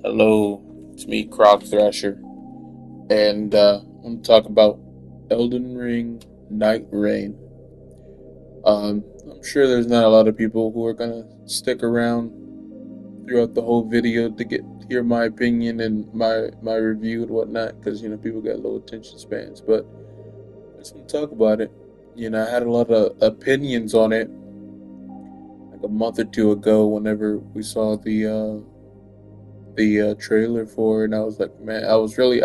Hello, it's me, Croc Thrasher, and I'm going to talk about Elden Ring Nightreign. I'm sure there's not a lot of people who are gonna stick around throughout the whole video to get hear my opinion and my review and whatnot, because people got low attention spans. But I just want to talk about it. I had a lot of opinions on it like a month or two ago, whenever we saw the trailer for it, and I was like, man, I was really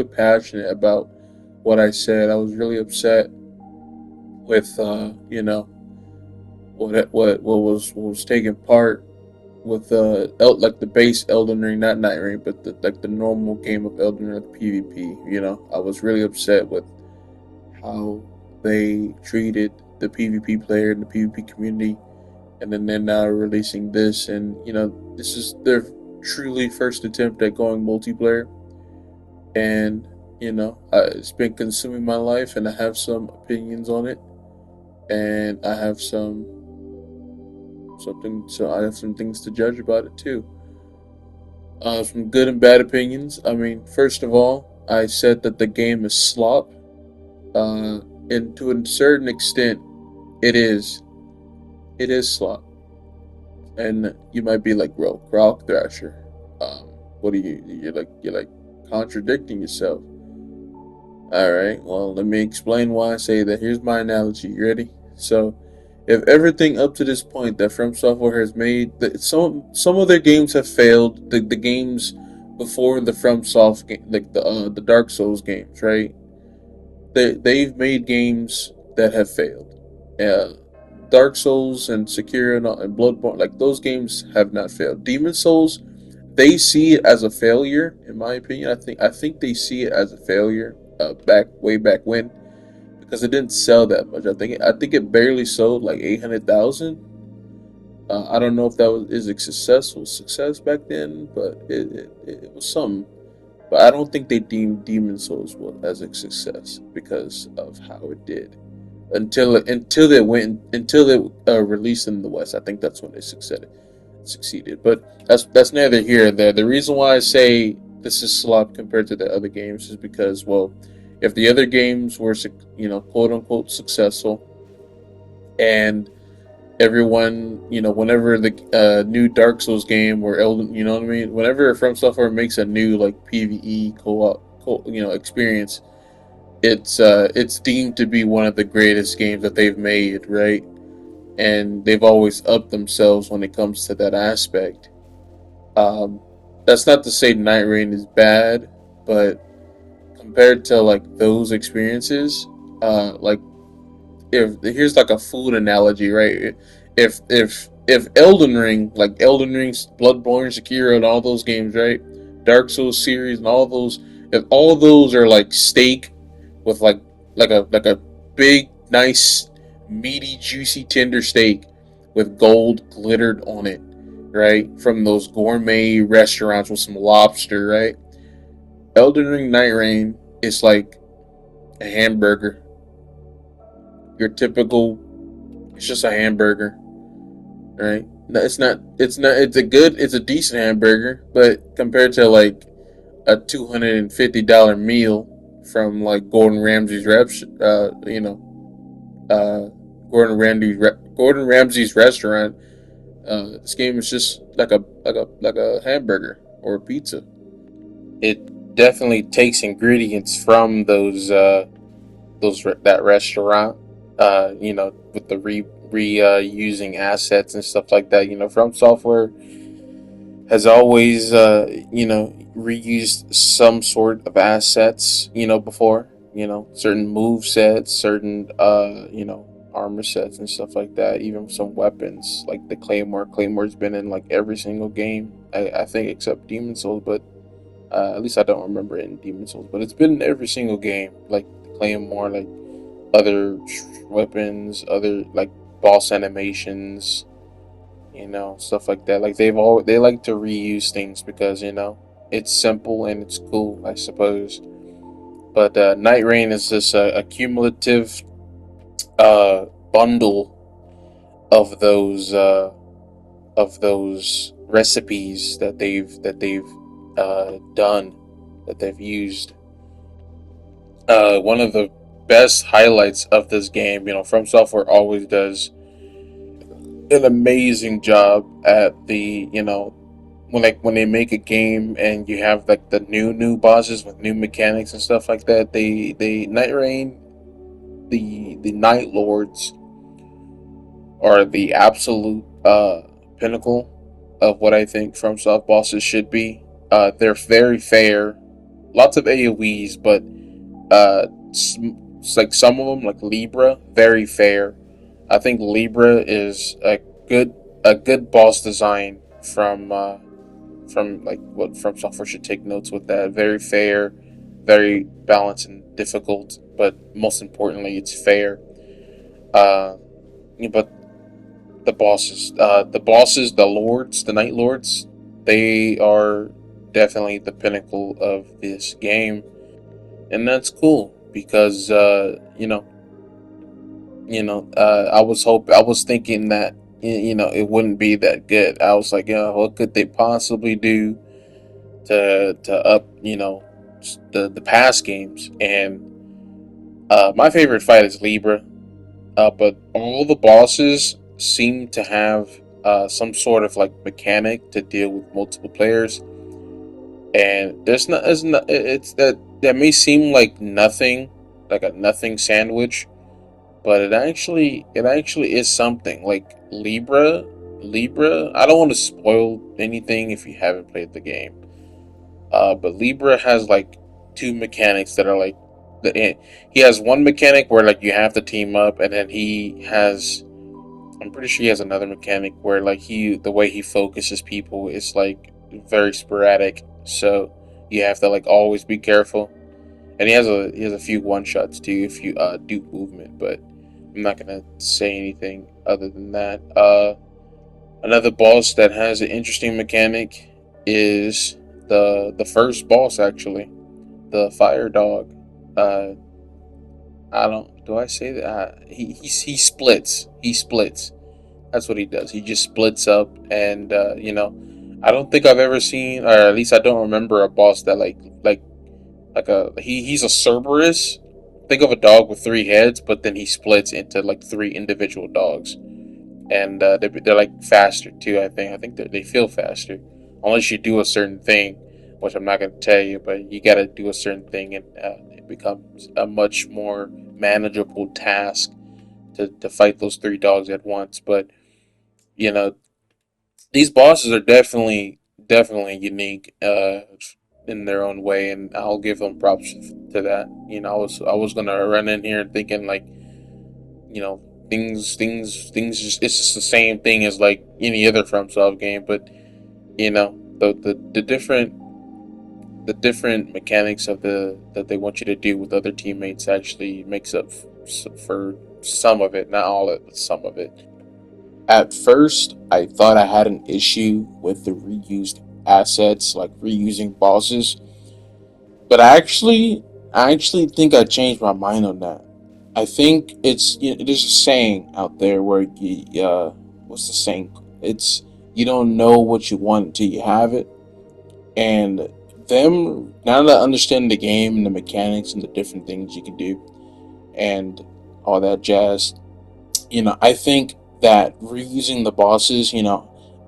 passionate about what I said. I was really upset with what was taking part with like the base Elden Ring, not Night Ring, but the normal game of Elden Ring, like PvP. I was really upset with how they treated the PvP player and the PvP community, and then they're now releasing this, and this is their truly first attempt at going multiplayer, and it's been consuming my life, and I have some opinions on it, and I have some things to judge about it too. Some good and bad opinions. I mean, first of all, I said that the game is slop, uh, and to a certain extent, it is. It is slop, and you might be like, "Bro, Grok Thrasher, um, what are you? You're like contradicting yourself." All right. Well, let me explain why I say that. Here's my analogy. You ready? So, if everything up to this point that From Software has made, some of their games have failed. The games before the From Soft game, like the Dark Souls games, right? They've made games that have failed. Uh, Dark Souls and Sekiro and Bloodborne, like those games have not failed. Demon Souls, they see it as a failure, in my opinion. I think they see it as a failure. Way back when, because it didn't sell that much. I think it barely sold like 800,000. I don't know if that is a success back then, but it was something. But I don't think they deemed Demon Souls as a success because of how it did until they released in the West. I think that's when they succeeded. But that's neither here nor there. The reason why I say this is slop compared to the other games is because, well, if the other games were quote unquote successful, and everyone, whenever the new Dark Souls game or Elden, you know what I mean, whenever From Software makes a new like PVE experience, it's deemed to be one of the greatest games that they've made, right? And they've always upped themselves when it comes to that aspect. Um, that's not to say Night Rain is bad, but compared to like those experiences, like, if here's like a food analogy, right? If Elden Ring, like Elden Ring's Bloodborne, Sekiro, and all those games, right? Dark Souls series and all those, if all those are like steak with like a big, nice, meaty, juicy, tender steak with gold glittered on it, right? From those gourmet restaurants with some lobster, right? Elden Ring Night Rain is like a hamburger. Your typical, it's just a hamburger, right? No, it's not. It's not. It's a good. It's a decent hamburger, but compared to like a $250 meal from like uh, Gordon Ramsay's restaurant, this game is just like a hamburger or a pizza. It definitely takes ingredients from that restaurant, with the reusing assets and stuff like that. From Software has always reused some sort of assets, before, certain move sets, certain armor sets and stuff like that. Even some weapons like the Claymore's been in like every single game, I think, except Demon Souls, but at least I don't remember it in Demon Souls, but it's been in every single game, like the Claymore, like other weapons, other like boss animations, stuff like that. Like they like to reuse things because it's simple and it's cool, I suppose. But Night Rain is this accumulative bundle of those recipes that they've done, that they've used. One of the best highlights of this game, From Software always does an amazing job at when they make a game and you have like the new bosses with new mechanics and stuff like that. They Nightreign, the Night Lords are the absolute pinnacle of what I think FromSoft bosses should be. They're very fair, lots of AOE's, but it's like some of them, like Libra, very fair. I think Libra is good a good boss design from like what From Software should take notes with that. Very fair, very balanced and difficult, but most importantly, it's fair. Uh, but the lords, the Night Lords, they are definitely the pinnacle of this game, and that's cool because I was thinking that it wouldn't be that good. I was like, yeah, what could they possibly do to up the past games? And my favorite fight is Libra, but all the bosses seem to have some sort of like mechanic to deal with multiple players, and it's that may seem like nothing, like a nothing sandwich, but it actually is something. Like Libra. I don't want to spoil anything if you haven't played the game. But Libra has like two mechanics that are like he has one mechanic where like you have to team up, and then he has I'm pretty sure he has another mechanic where like the way he focuses people is like very sporadic. So you have to like always be careful. And he has a few one shots too if you do movement, but I'm not gonna say anything other than that. Another boss that has an interesting mechanic is the first boss, actually, the fire dog. Uh, I don't do I say that he splits. He splits. That's what he does. He just splits up, and I don't think I've ever seen, or at least I don't remember a boss that like a he's a Cerberus. Think of a dog with three heads, but then he splits into like three individual dogs, and they're like faster too. I think they feel faster, unless you do a certain thing, which I'm not gonna tell you, but you gotta do a certain thing, and it becomes a much more manageable task to fight those three dogs at once. But you know, these bosses are definitely unique in their own way, and I'll give them props to that. I was gonna run in here thinking like things just it's just the same thing as like any other FromSoft game, but the different mechanics of the that they want you to do with other teammates actually makes up for some of it, not all of it, but some of it. At first, I thought I had an issue with the reused assets, like reusing bosses, but I actually think I changed my mind on that. I think there's a saying out there where what's the saying? It's you don't know what you want until you have it, and them now that I understand the game and the mechanics and the different things you can do and all that jazz, I think that reusing the bosses,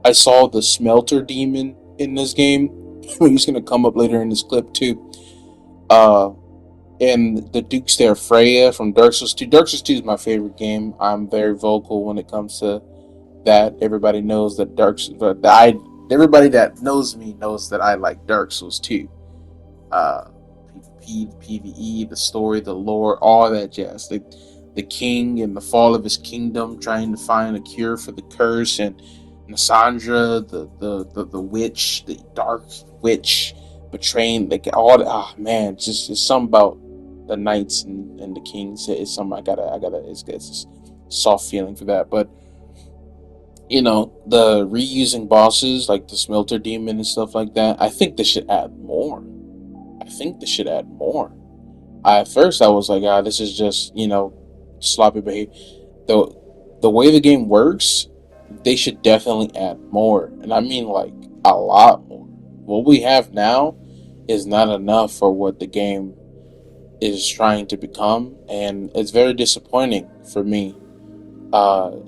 I saw the smelter demon in this game. He's gonna come up later in this clip too. Uh, and the Duke's there, Freya from Dark Souls 2. Dark Souls 2 is my favorite game. I'm very vocal when it comes to that. Everybody knows that everybody that knows me knows that I like Dark Souls 2. uh, PvP, the PvE, the story, the lore, all that jazz. The king and the fall of his kingdom, trying to find a cure for the curse, and Nassandra, the witch, the dark witch, betraying like all. Man, it's something about the knights and the kings. It's something I gotta. It's a soft feeling for that, but the reusing bosses like the smelter demon and stuff like that. I think they should add more. I think they should add more. At first, I was like, this is just sloppy behavior. The the way the game works, they should definitely add more, and I mean like a lot more. what we have now is not enough for what the game is trying to become, and it's very disappointing for me.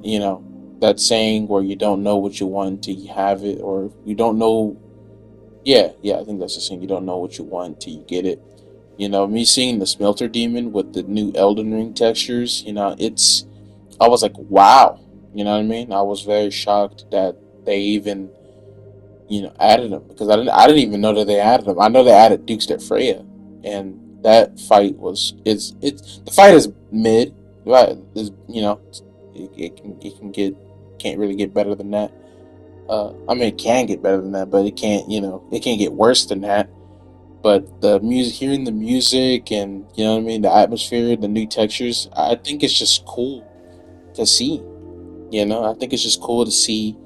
You know, that saying where you don't know what you want until you have it, or you don't know. Yeah, yeah, I think that's the saying. You don't know what you want until you get it. You know, me seeing the Smelter Demon with the new Elden Ring textures, I was like, wow. You know what I mean? I was very shocked that they even, added them because I didn't even know that they added them. I know they added Dukes at Freya, and that fight it's the fight is mid, right? Is it can get can't really get better than that. I mean, it can get better than that, but it can't get worse than that. But the music, hearing the music, and what I mean, the atmosphere, the new textures, I think it's just cool to see. I think it's just cool to see.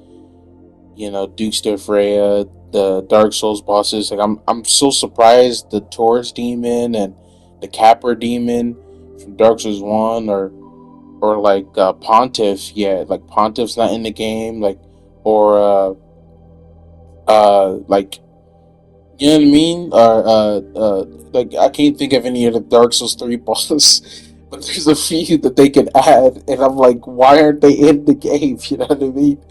Dukes of Freya, the Dark Souls bosses. Like I'm so surprised the Taurus demon and the Capra demon from Dark Souls One, or like Pontiff. Yeah, like Pontiff's not in the game. Like or like you know what I mean? Or like I can't think of any of the Dark Souls 3 bosses. But there's a few that they can add, and I'm like, why aren't they in the game? You know what I mean?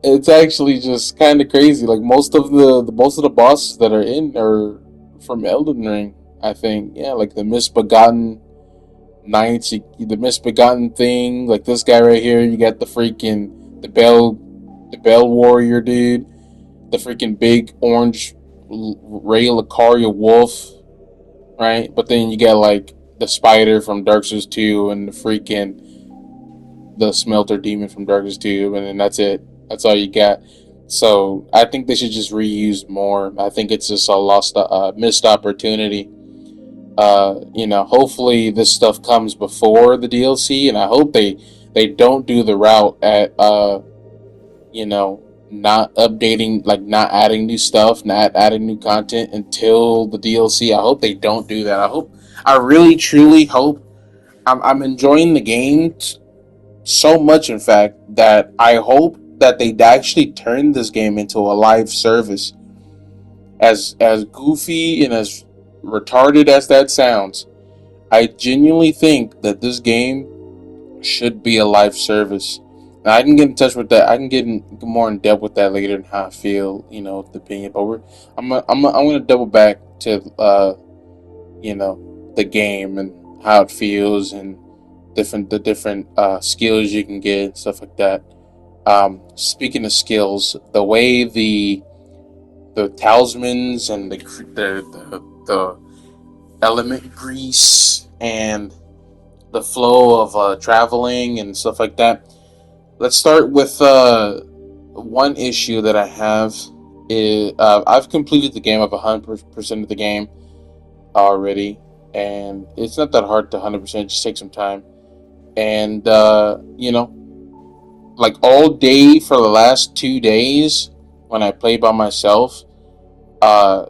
It's actually just kind of crazy. Like most of the bosses that are in are from Elden Ring. I think, yeah, like the misbegotten knights, the misbegotten thing. Like this guy right here, you got the bell warrior dude, the freaking big orange Ray Lucaria wolf, right? But then you got like the spider from Dark Souls 2 and the smelter demon from Dark Souls 2, and then that's it. That's all you got. So I think they should just reuse more. I think it's just a missed opportunity. Hopefully this stuff comes before the DLC, and I hope they don't do the route at you know, not updating, like not adding new stuff, not adding new content until the DLC. I hope they don't do that. I really truly hope. I'm enjoying the game so much, in fact, that I hope that they actually turn this game into a live service. As goofy and as retarded as that sounds, I genuinely think that this game should be a live service. Now, I can get in touch with that. I can more in depth with that later and how I feel, the opinion. But I'm gonna double back to the game and how it feels and different skills you can get and stuff like that. Speaking of skills, the way the talismans and the element grease and the flow of traveling and stuff like that. Let's start with one issue that I have. I've completed the game of 100% of the game already, and it's not that hard to 100%. Just take some time, and like all day for the last 2 days when I play by myself. Uh,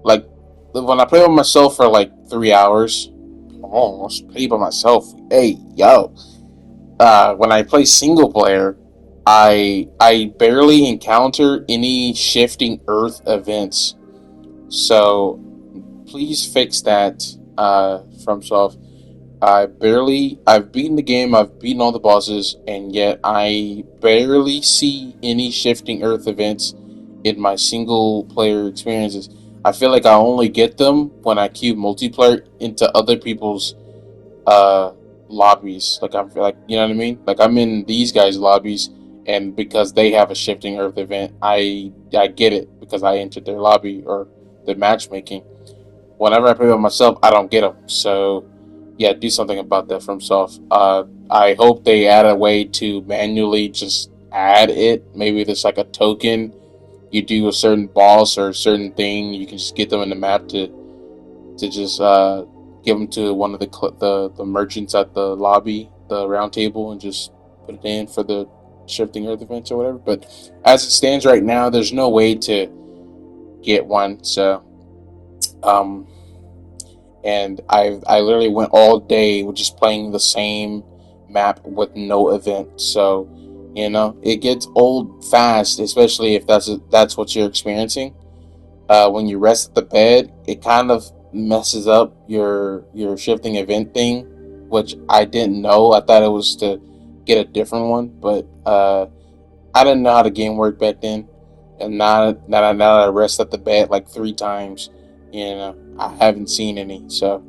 like when I play by myself for like 3 hours. Oh, I play by myself. Hey, yo. When I play single player, I barely encounter any shifting Earth events. So please fix that. From Soft. I've beaten the game, I've beaten all the bosses, and yet I barely see any shifting Earth events in my single player experiences. I feel like I only get them when I queue multiplayer into other people's uh lobbies. Like I'm like, you know what I mean? Like I'm in these guys' lobbies, and because they have a shifting Earth event, I get it because I entered their lobby or the matchmaking. Whenever I play by myself, I don't get them. So yeah, do something about that from soft. I hope they add a way to manually just add it. Maybe there's like a token. You do a certain boss or a certain thing, you can just get them in the map to just give them to one of the merchants at the lobby, the round table, and just put it in for the shifting Earth events or whatever. But as it stands right now, there's no way to get one. So um, and I literally went all day with just playing the same map with no event. So it gets old fast, especially if that's what you're experiencing. when you rest at the bed, it kind of messes up your shifting event thing, which I didn't know. I thought it was to get a different one, but I didn't know how the game worked back then. And now that I rest at the bed like 3 times, I haven't seen any. So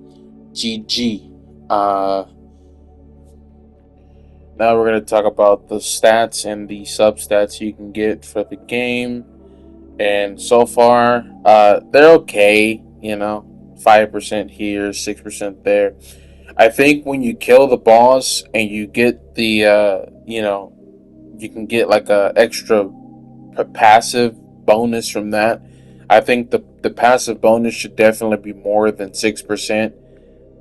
GG. Uh, Now we're gonna talk about the stats and the substats you can get for the game. And so far, they're okay. 5% here, 6% there. I think when you kill the boss and you get you can get like a extra passive bonus from that. I think the passive bonus should definitely be more than 6%.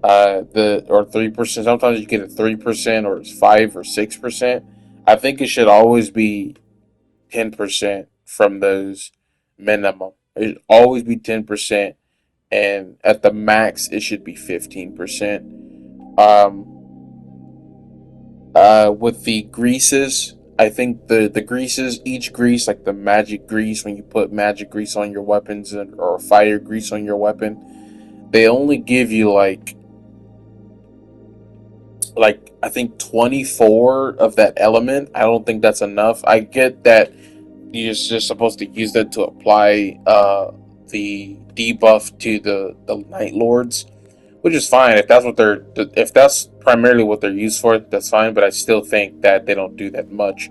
The or 3%. Sometimes you get a 3% or it's 5 or 6%. I think it should always be 10% from those minimum. It should always be 10%, and at the max it should be 15%. With the greases, I think the greases, each grease, like the magic grease, when you put magic grease on your weapons or fire grease on your weapon, they only give you like I think 24 of that element. I don't think that's enough. I get that you're just supposed to use that to apply the debuff to the Night Lords, which is fine if that's primarily what they're used for. That's fine, but I still think that they don't do that much.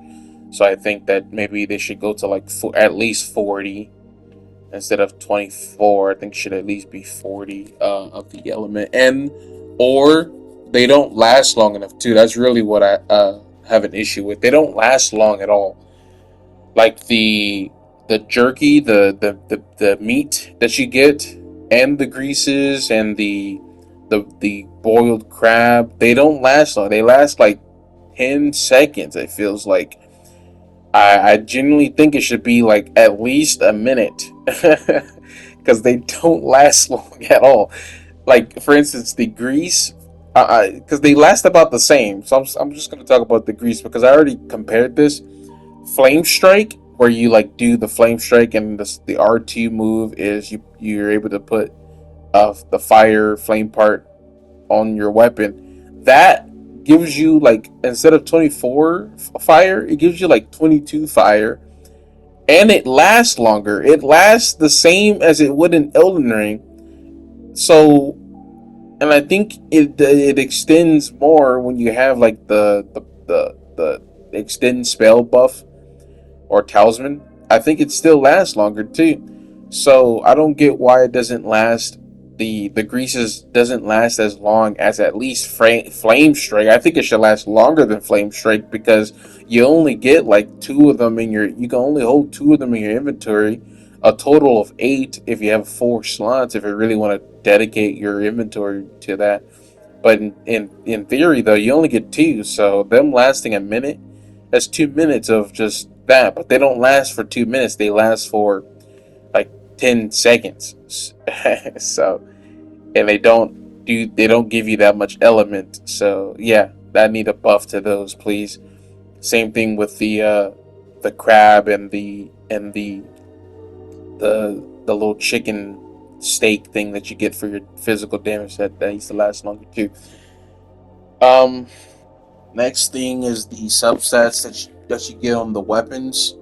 So I think that maybe they should go to like at least 40 instead of 24. I think it should at least be 40 of the element, and or they don't last long enough too. That's really what I have an issue with. They don't last long at all. Like the jerky, the meat that you get, and the greases and the boiled crab, they don't last long. They last like 10 seconds. It feels like I genuinely think it should be like at least a minute because they don't last long at all. Like for instance, the grease, because they last about the same. So I'm just gonna talk about the grease because I already compared this. Flame strike, where you like do the flame strike, and the R2 move is you're able to put the fire flame part on your weapon. That gives you like, instead of 24 fire, it gives you like 22 fire, and it lasts longer. It lasts the same as it would in Elden Ring. So, and I think it extends more when you have like the extend spell buff or talisman. I think it still lasts longer too. So I don't get why it doesn't last. The greases doesn't last as long as at least flame strike. I think it should last longer than flame strike because you only get like two of them in your. You can only hold two of them in your inventory. A total of 8 if you have 4 slots. If you really want to dedicate your inventory to that. But in theory though, you only get two. So them lasting a minute, that's 2 minutes of just that. But they don't last for 2 minutes. They last for like 10 seconds. So, and they don't give you that much element. So yeah, I need a buff to those, please. Same thing with the crab and the little chicken steak thing that you get for your physical damage that used to last longer too. Um, Next thing is the substats that you get on the weapons.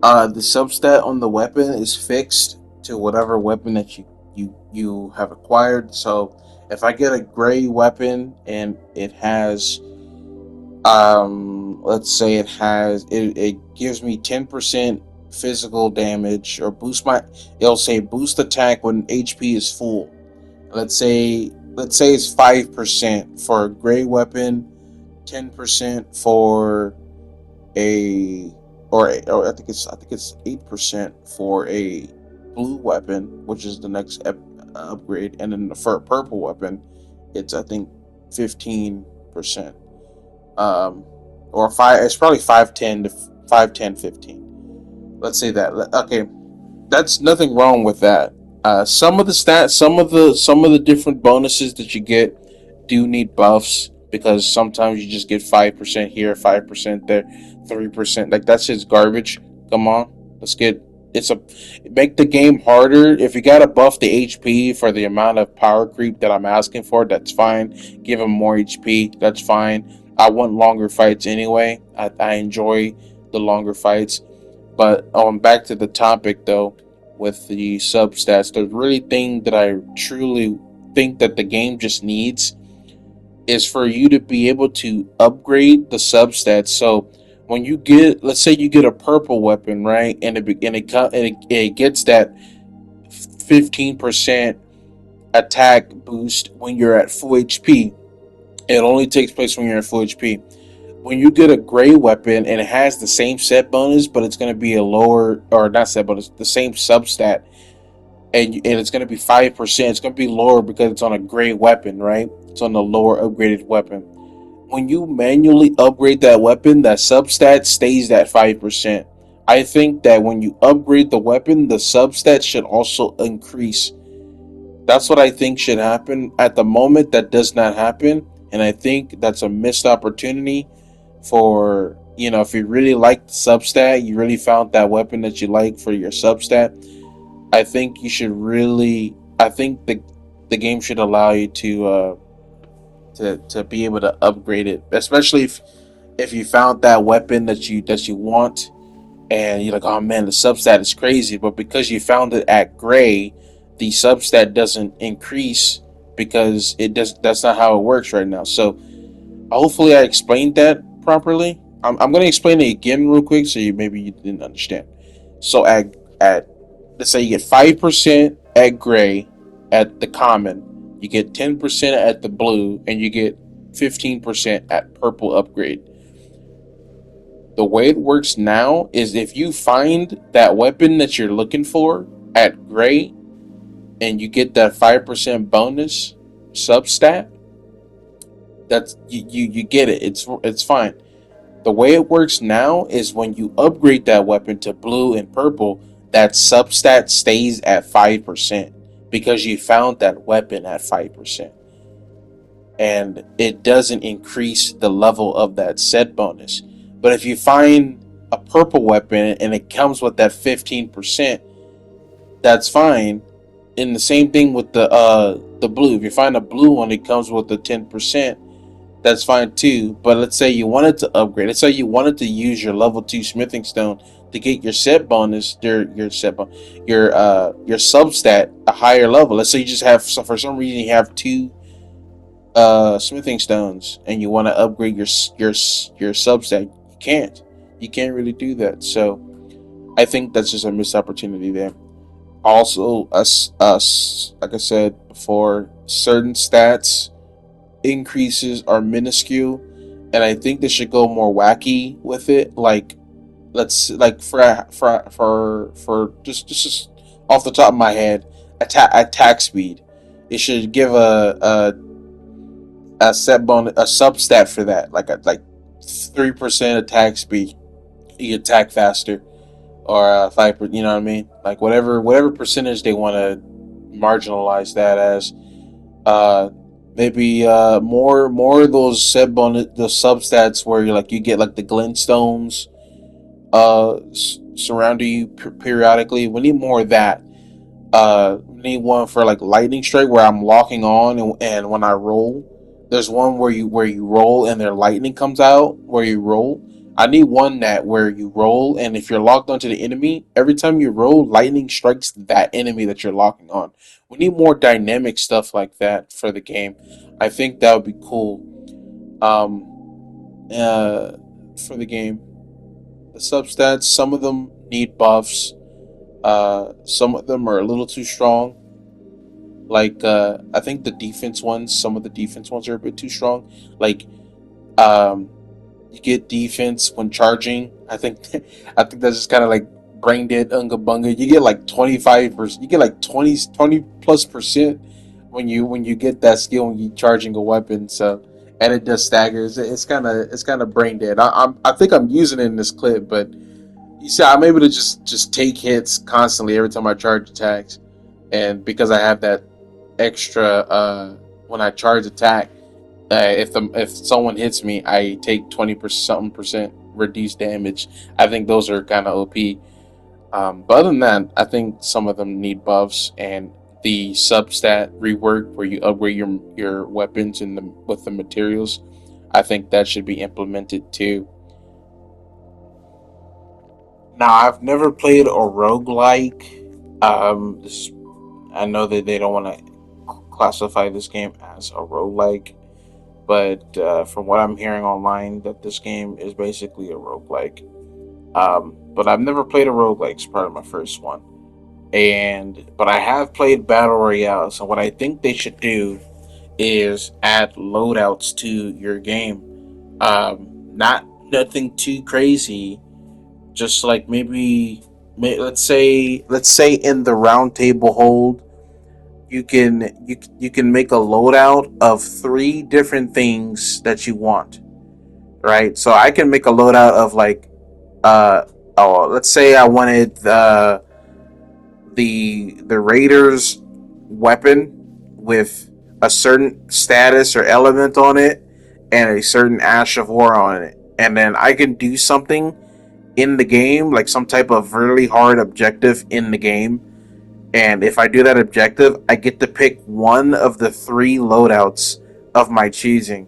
The substat on the weapon is fixed to whatever weapon that you have acquired. So if I get a gray weapon and it has, let's say it gives me 10% physical damage, or it'll say boost attack when HP is full. Let's say it's 5% for a gray weapon, 10% for a or I think it's 8% for a blue weapon, which is the next upgrade, and then for a purple weapon, it's I think 15%. Um, or five. It's probably 510 to 510 15. Let's say that. Okay, that's nothing wrong with that. Some of the stats, some of the different bonuses that you get do need buffs because sometimes you just get 5% here, 5% there, 3%. Like that's just garbage. Come on, let's get it's a make the game harder. If you gotta buff the HP for the amount of power creep that I'm asking for, that's fine. Give him more HP, that's fine. I want longer fights anyway. I enjoy the longer fights. But back to the topic though, with the substats, the really thing that I truly think that the game just needs is for you to be able to upgrade the substats. So when you get, let's say you get a purple weapon, right, and it gets that 15% attack boost when you're at full HP. It only takes place when you're at full HP. When you get a gray weapon and it has the same set bonus, but it's going to be a lower, or not set bonus, the same substat, and it's going to be 5%. It's going to be lower because it's on a gray weapon, right? It's on the lower upgraded weapon. When you manually upgrade that weapon, that substat stays at 5%. I think that when you upgrade the weapon, the substat should also increase. That's what I think should happen. At the moment, that does not happen. And I think that's a missed opportunity for, if you really like the substat, you really found that weapon that you like for your substat. I think you should really. I think the game should allow you to be able to upgrade it, especially if you found that weapon that you want, and you're like, oh man, the substat is crazy, but because you found it at gray, the substat doesn't increase because it does. That's not how it works right now. So hopefully I explained that properly. I'm going to explain it again real quick so maybe you didn't understand. So at let's say you get 5% at gray at the common, you get 10% at the blue, and you get 15% at purple upgrade. The way it works now is if you find that weapon that you're looking for at gray and you get that 5% bonus substat, that's you get it. It's fine. The way it works now is when you upgrade that weapon to blue and purple, that substat stays at 5% because you found that weapon at 5%. And it doesn't increase the level of that set bonus. But if you find a purple weapon and it comes with that 15%, that's fine. And the same thing with the blue. If you find a blue one, it comes with the 10%. That's fine too. But let's say you wanted to upgrade. Let's say you wanted to use your level 2 smithing stone to get your set bonus, your set bonus, your substat a higher level. Let's say you just have, so for some reason you have two smithing stones and you want to upgrade your substat. You can't really do that. So I think that's just a missed opportunity there. Also, us like I said before, certain stats increases are minuscule, and I think they should go more wacky with it. Like, let's like for just off the top of my head, attack speed. It should give a set bonus, a substat for that, like 3% attack speed. You attack faster, or 5. You know what I mean? Like whatever percentage they want to marginalize that as. Uh, Maybe more of those set bonus, the substats where you get like the glintstones surrounding you periodically. We need more of that. We need one for like lightning strike where I'm locking on, and when I roll, there's one where you roll and their lightning comes out where you roll. I need one that where you roll, and if you're locked onto the enemy, every time you roll, lightning strikes that enemy that you're locking on. We need more dynamic stuff like that for the game. I think that would be cool. For the game, the substats, some of them need buffs. Some of them are a little too strong. Like I think some of the defense ones are a bit too strong. Like um, you get defense when charging. I think I think that's just kind of like brain dead unga bunga. You get like 25%. You get like 20+ percent when you get that skill when you charging a weapon. So and it does staggers. It's kind of brain dead. I think I'm using it in this clip, but you see, I'm able to just take hits constantly every time I charge attacks, and because I have that extra when I charge attack, if someone hits me, I take 20% something percent reduced damage. I think those are kind of OP. But other than that, I think some of them need buffs and the substat rework where you upgrade your weapons in the with the materials. I think that should be implemented too. Now, I've never played a roguelike. This, I know that they don't want to classify this game as a roguelike, but from what I'm hearing online, that this game is basically a roguelike. But I've never played a roguelike. It's part of my first one. But I have played battle royale. So what I think they should do is add loadouts to your game. Not nothing too crazy. Just like maybe let's say in the round table hold, you can make a loadout of three different things that you want. Right. So I can make a loadout of like uh oh, let's say I wanted the Raiders weapon with a certain status or element on it and a certain Ash of War on it. And then I can do something in the game, like some type of really hard objective in the game. And if I do that objective, I get to pick one of the three loadouts of my choosing.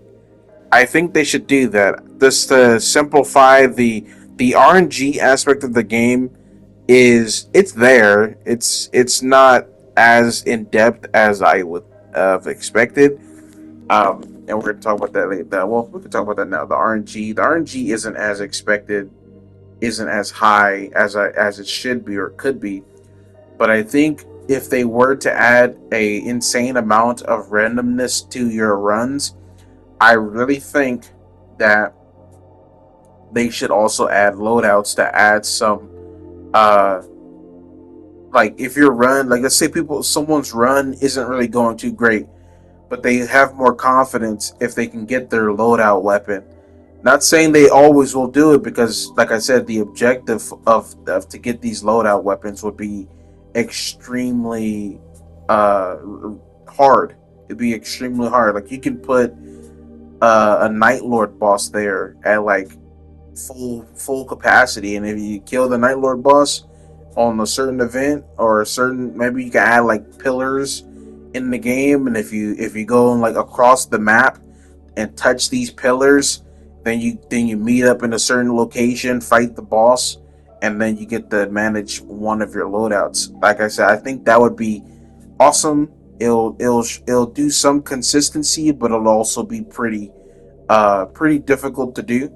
I think they should do that just to simplify the RNG aspect of the game. Is it's there. It's not as in depth as I would have expected. And we're gonna talk about that later. Well, we can talk about that now. The RNG isn't as expected, isn't as high as it should be or could be. But I think if they were to add a insane amount of randomness to your runs, I really think that they should also add loadouts to add some uh like if your run, like let's say someone's run isn't really going too great, but they have more confidence if they can get their loadout weapon. Not saying they always will do it because, like I said, the objective of to get these loadout weapons would be extremely uh, hard. It'd be extremely hard. Like you can put a Night Lord boss there at like full capacity, and if you kill the Night Lord boss on a certain event or a certain, maybe you can add like pillars in the game, and if you go like across the map and touch these pillars, then you meet up in a certain location, fight the boss, and then you get to manage one of your loadouts. Like I said, I think that would be awesome. It'll do some consistency, but it'll also be pretty difficult to do.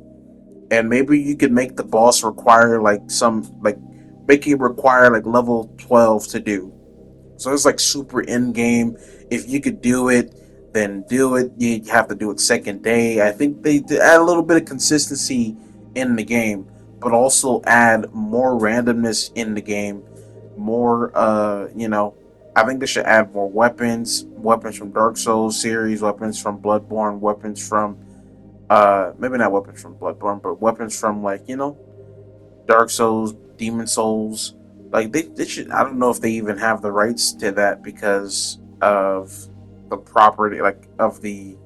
And maybe you could make the boss require make it require like level 12 to do. So it's like super in game. If you could do it, then do it. You have to do it second day. I think they add a little bit of consistency in the game, but also add more randomness in the game. More, I think they should add more weapons from Dark Souls series, weapons from Bloodborne, weapons from, maybe not weapons from Bloodborne, but weapons from like Dark Souls, Demon Souls. Like they should. I don't know if they even have the rights to that because of the property, like of the.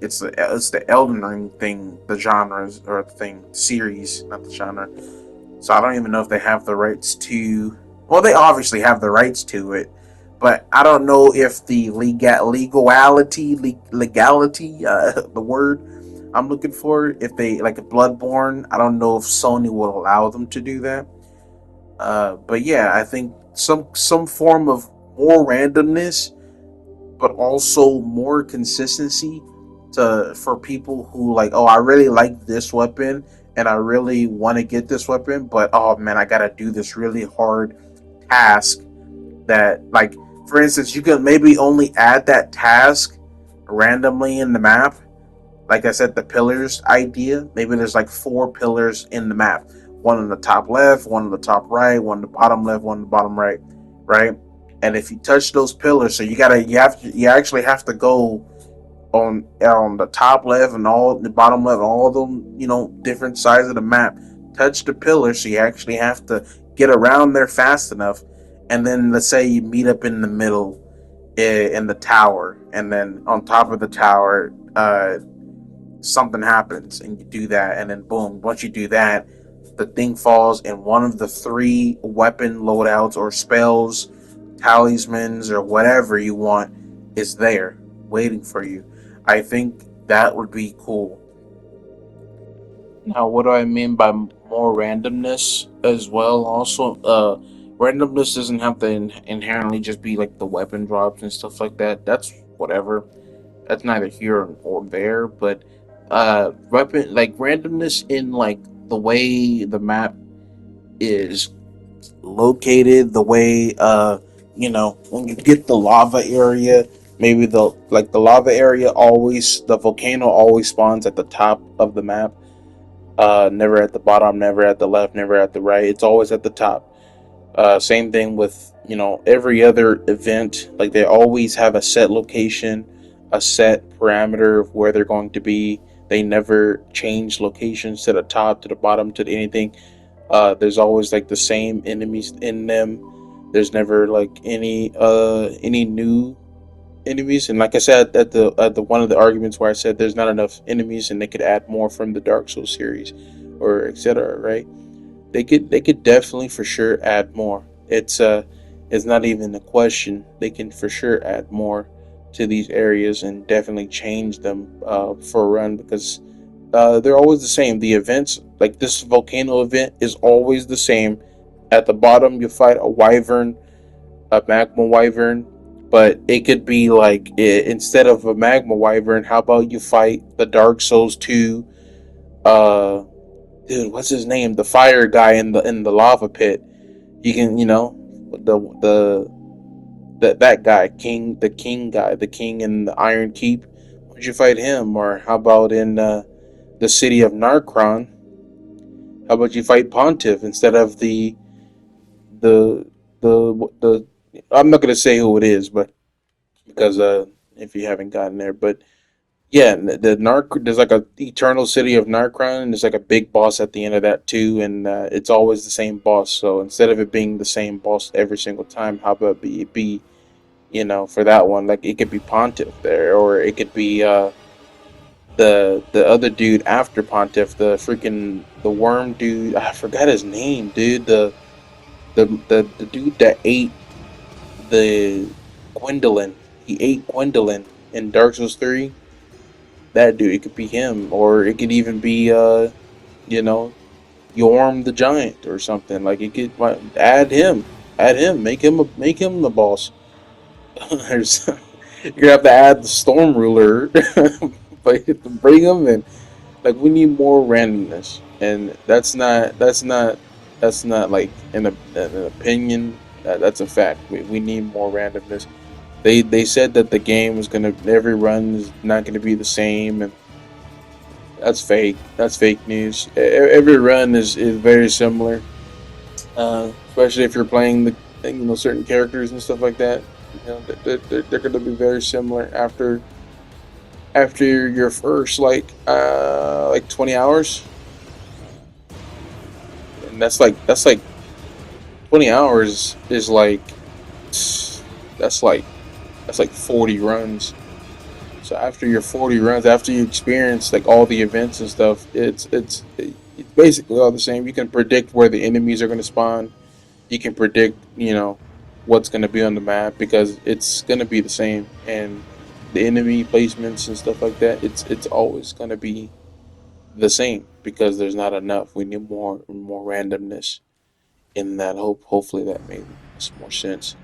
It's the Elden Ring thing, the genres or the thing series, not the genre. So I don't even know if they have the rights to. Well, they obviously have the rights to it, but I don't know if the legality, the word I'm looking for, if they like a Bloodborne. I don't know if Sony will allow them to do that. But yeah, I think some form of more randomness, but also more consistency to for people who like, oh, I really like this weapon and I really want to get this weapon, but oh man, I gotta do this really hard task that like, for instance, you can maybe only add that task randomly in the map. Like I said, the pillars idea. Maybe there's like four pillars in the map. One on the top left, one on the top right, one on the bottom left, one on the bottom right, right? And if you touch those pillars, so you actually have to go on the top left and all the bottom left, all of them, different sides of the map. Touch the pillar, so you actually have to get around there fast enough. And then let's say you meet up in the middle in the tower, and then on top of the tower, something happens, and you do that, and then boom, once you do that, the thing falls and one of the three weapon loadouts or spells, talismans, or whatever you want is there waiting for you. I think that would be cool. Now, what do I mean by more randomness as well? Also, randomness doesn't have to inherently just be like the weapon drops and stuff like that. That's whatever. That's neither here or there. But weapon like randomness in like the way the map is located, the way when you get the lava area, maybe the lava area always the volcano always spawns at the top of the map, never at the bottom, never at the left, never at the right. It's always at the top. Same thing with every other event. Like they always have a set location, a set parameter of where they're going to be. They never change locations to the top, to the bottom, to anything. There's always like the same enemies in them. There's never like any new enemies. And like I said at the one of the arguments where I said there's not enough enemies and they could add more from the Dark Souls series or etc. Right? They could definitely for sure add more. It's not even a question. They can for sure add more to these areas and definitely change them for a run because they're always the same. The events, like this volcano event, is always the same. At the bottom, you fight a wyvern, a magma wyvern, but it could be like instead of a magma wyvern, how about you fight the Dark Souls 2 uh dude, what's his name? The fire guy in the lava pit. You can, that guy, king guy, the king in the Iron Keep. Why don't you fight him? Or how about in the city of Narcron? How about you fight Pontiff instead of the the I'm not gonna say who it is, but because if you haven't gotten there, but yeah, the Narc there's like a eternal city of Narcron, and there's like a big boss at the end of that too, and it's always the same boss. So instead of it being the same boss every single time, how about be for that one, like it could be Pontiff there, or it could be the other dude after Pontiff, the worm dude. I forgot his name, dude. The dude that ate the Gwendolyn. He ate Gwendolyn in Dark Souls 3. That dude, it could be him, or it could even be you know, Yorm the Giant or something. Like it could add him, make him the boss. There's, you're gonna have to add the Storm Ruler, but you have to bring him in. Like we need more randomness, and that's not like an opinion. That's a fact. We need more randomness. They said that the game was gonna every run is not gonna be the same, and that's fake. That's fake news. Every run is very similar, especially if you're playing certain characters and stuff like that. They're going to be very similar after your first like 20 hours, and that's like 20 hours is like that's like that's like 40 runs. So after your 40 runs, after you experience like all the events and stuff, it's basically all the same. You can predict where the enemies are going to spawn. You can predict, what's going to be on the map because it's going to be the same, and the enemy placements and stuff like that. It's always going to be the same because there's not enough. We need more randomness in that. Hopefully that made some more sense.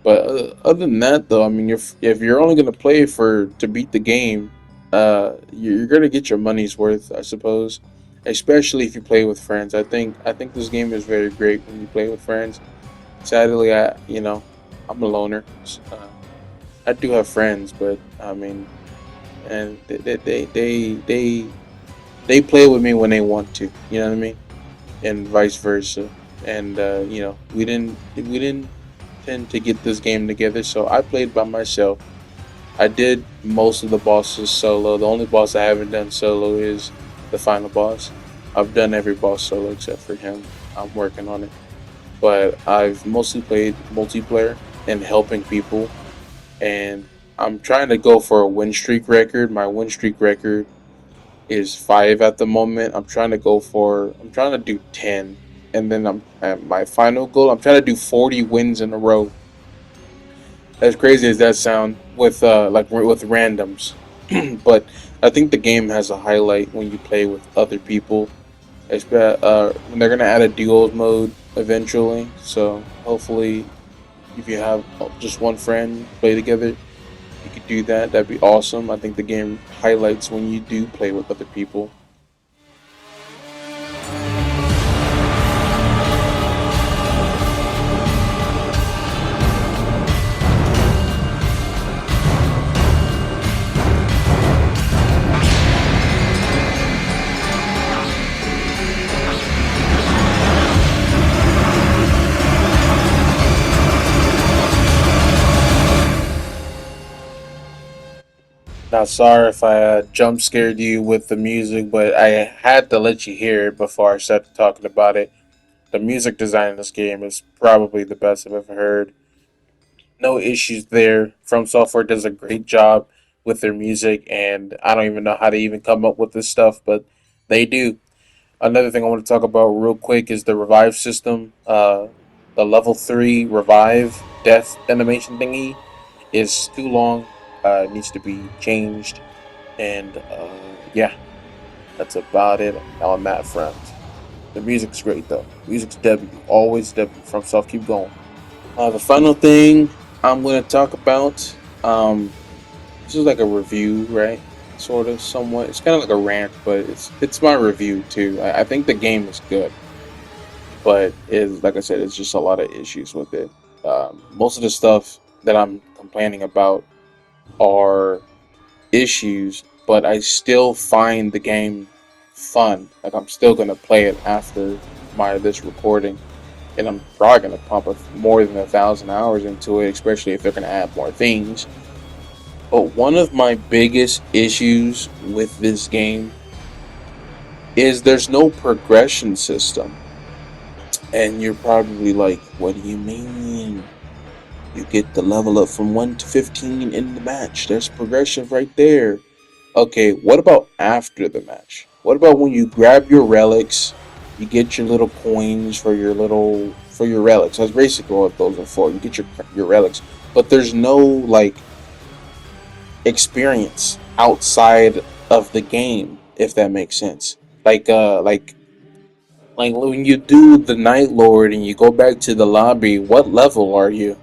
But other than that, though, I mean, if you're only gonna play for to beat the game, you're gonna get your money's worth, I suppose. Especially if you play with friends. I think this game is very great when you play with friends. Sadly, I'm a loner. I do have friends, but I mean, and they play with me when they want to. You know what I mean? And vice versa. And we didn't tend to get this game together, so I played by myself. I did most of the bosses solo. The only boss I haven't done solo is the final boss. I've done every boss solo except for him. I'm working on it. But I've mostly played multiplayer and helping people, and I'm trying to go for a win streak record. My win streak record is 5 at the moment. I'm trying to do 10, and then I'm at my final goal. I'm trying to do 40 wins in a row. As crazy as that sound with with randoms, but I think the game has a highlight when you play with other people. When they're gonna add a duos mode eventually, so hopefully if you have just one friend play together, you could do that. That'd be awesome. I think the game highlights when you do play with other people. Now, sorry if I jump scared you with the music, but I had to let you hear it before I started talking about it. The music design in this game is probably the best I've ever heard. No issues there. From Software does a great job with their music, and I don't even know how to even come up with this stuff, but they do. Another thing I want to talk about real quick is the revive system. The level 3 revive death animation thingy is too long. It needs to be changed, and yeah, that's about it on that front. The music's great though. Music's W, always W. From Soft, keep going. The final thing I'm going to talk about, this is like a review, right? Sort of, somewhat. It's kind of like a rant, but it's my review too. I think the game is good, but is like I said, it's just a lot of issues with it. Most of the stuff that I'm complaining about are issues, but I still find the game fun. Like I'm still gonna play it after my this recording, and I'm probably gonna pump more than 1,000 hours into it, especially if they're gonna add more things. But one of my biggest issues with this game is there's no progression system. And you're probably like, what do you mean? You get the level up from 1 to 15 in the match. There's progression right there. Okay, what about after the match? What about when you grab your relics, you get your little coins for your relics. That's basically what those are for. You get your relics, but there's no like experience outside of the game, if that makes sense. Like when you do the Night Lord and you go back to the lobby, what level are you?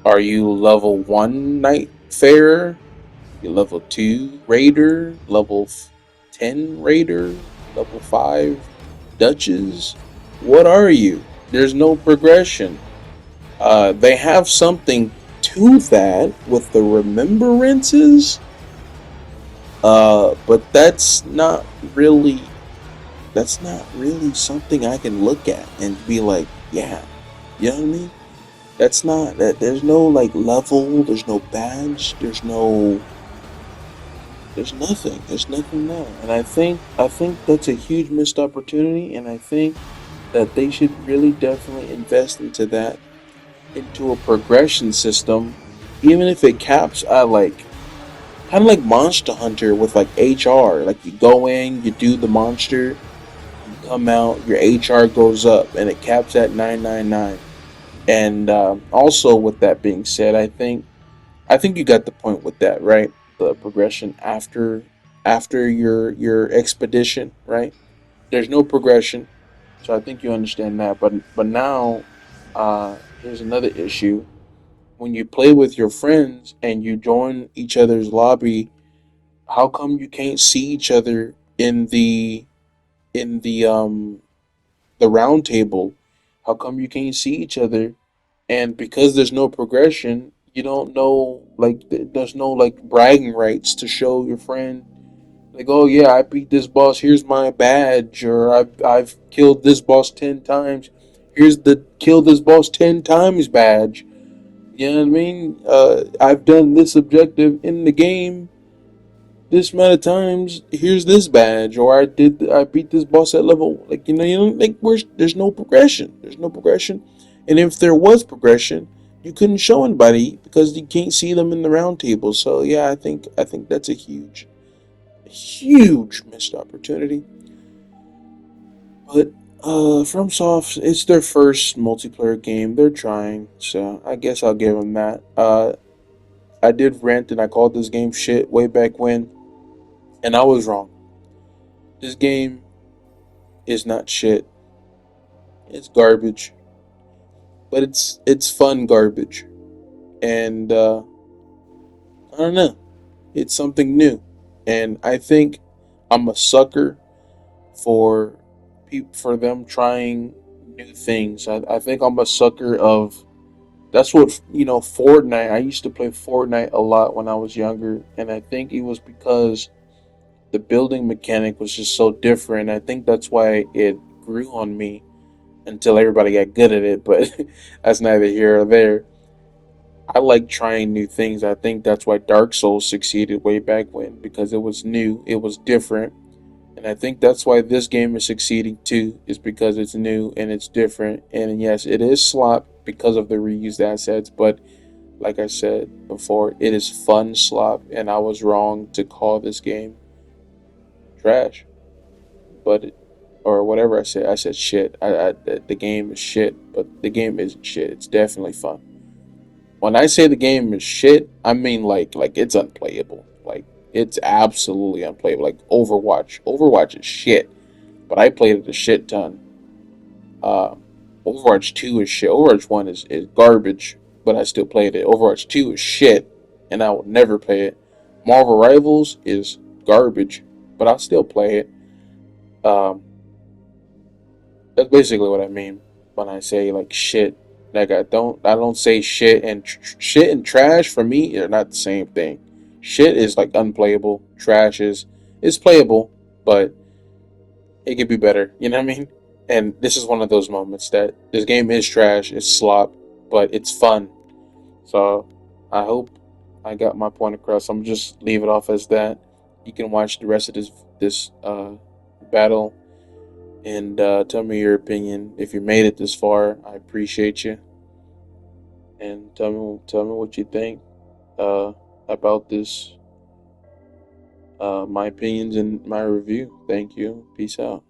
Are you level 1 Night Farer? You level 2 Raider? Level 10 Raider? Level 5 Duchess? What are you? There's no progression. They have something to that with the remembrances, but that's not really something I can look at and be like, yeah, you know what I mean? That's not that. There's no like level. There's no badge. There's nothing. There's nothing there. And I think that's a huge missed opportunity. And I think that they should really definitely invest into that, into a progression system, even if it caps at like kind of like Monster Hunter with like HR. Like you go in, you do the monster, you come out, your HR goes up, and it caps at 999. And also, with that being said, I think you got the point with that, right? The progression after your expedition, right? There's no progression, so I think you understand that. But now, here's another issue: when you play with your friends and you join each other's lobby, how come you can't see each other in the round table? How come you can't see each other? And because there's no progression, you don't know like there's no like bragging rights to show your friend like, oh yeah, I beat this boss. Here's my badge, or I've killed this boss 10 times. Here's the kill this boss 10 times badge. You know what I mean? I've done this objective in the game this amount of times. Here's this badge, or I beat this boss at level. Like you don't like there's no progression. There's no progression, and if there was progression, you couldn't show anybody because you can't see them in the round table. So yeah, I think that's a huge missed opportunity. But FromSoft, it's their first multiplayer game. They're trying, so I guess I'll give them that. I did rant and I called this game shit way back when, and I was wrong. This game is not shit. It's garbage, but it's fun garbage, and I don't know. It's something new, and I think I'm a sucker for for them trying new things. I think I'm a sucker of that's what Fortnite. I used to play Fortnite a lot when I was younger, and I think it was because the building mechanic was just so different. I think that's why it grew on me until everybody got good at it. But that's neither here or there. I like trying new things. I think that's why Dark Souls succeeded way back when because it was new, it was different, and I think that's why this game is succeeding too, is because it's new and it's different. And yes, it is slop because of the reused assets, but like I said before, it is fun slop, and I was wrong to call this game trash. But or whatever I said, I said shit. The game is shit, but the game isn't shit. It's definitely fun. When I say the game is shit, I mean like it's unplayable. Like it's absolutely unplayable. Like Overwatch. Overwatch is shit, but I played it a shit ton. Uh, Overwatch 2 is shit. Overwatch 1 is garbage, but I still played it. Overwatch 2 is shit, and I will never play it. Marvel Rivals is garbage, but I'll still play it. Um, that's basically what I mean when I say like shit. Like I don't say shit and shit and trash for me are not the same thing. Shit is like unplayable. Trash is playable, but it could be better. You know what I mean? And this is one of those moments that this game is trash, it's slop, but it's fun. So I hope I got my point across. I'm just leave it off as that. You can watch the rest of this battle and tell me your opinion. If you made it this far, I appreciate you, and tell me what you think uh, about this. My opinions and my review. Thank you. Peace out.